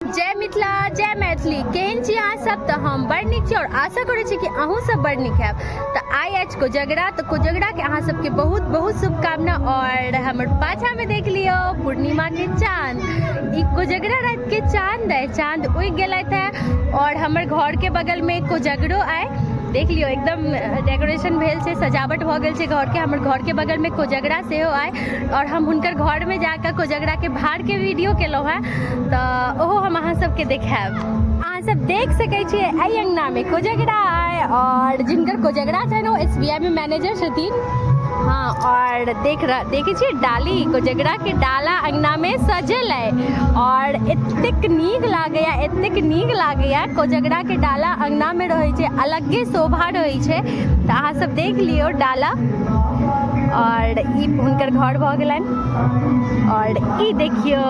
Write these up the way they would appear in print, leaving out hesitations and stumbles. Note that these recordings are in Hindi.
जय मिथिला जय मैथिली केहन छी अहाँ सब। तो हम बड़ नीक छी और आशा करै छी कि अहूँ सब बड़ नीक हैब। तो आइ अछि कोजगरा, तो कोजगरा के अहाँ सबके बहुत बहुत शुभकामना। और हमर पाछा में देख लियो पूर्णिमा के चांद, ई कोजगरा रात के चांद है, चांद उगि गेलैथ है। और हमर घर के बगल में कोजगरो आए, देख लियो एकदम डेकोरेशन भेल छै, सजावट भ गेल छै घर के। हमर घर के बगल में कोजगरा सेहो आए और हम हुनकर घर में जाकर कोजगरा के बाहर के वीडियो केलहुँ है, तो ओहो हम अहाँ सबके देखाएब। अहाँ सब देख सकै छियै एहि अंगना में कोजगरा आए और जिनकर कोजगरा छै ओ SBI में मैनेजर छथिन। हाँ, और देखे छियै डाली, कोजगरा के डाला अंगना में सजल है और एतेक नीक लागैया, एतेक नीक लागैया। कोजगरा के डाला अंगना में रहै छै, अलगे शोभा रहै छै। तो अहाँ सब देख लियो डाला, और ई हुनकर घर भ गेलनि। और ई देखियो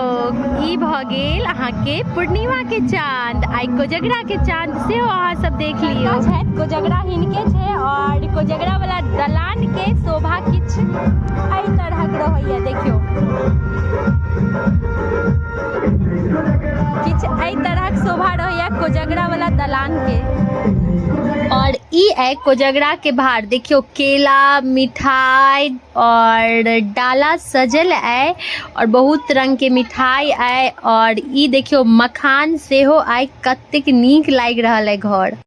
ई भ गेल अहाँ के पूर्णिमा के चांद। आई कोजगरा के चांद सेहो अहाँ सब देख लियो। कोजगरा हिनके छै और कोजगरा वाला दलान के शोभा किछ एहि तरहक रहैया, देखियो किछ एहि तरहक शोभा रहैया कोजगरा वाला दलान के। और ई है कोजगरा के बाहर, देखियो केला मिठाई और डाला सजल है और बहुत रंग के मिठाई है। और ई देखियो मखान सेहो आइ, कतेक नीक लागि रहल है घर।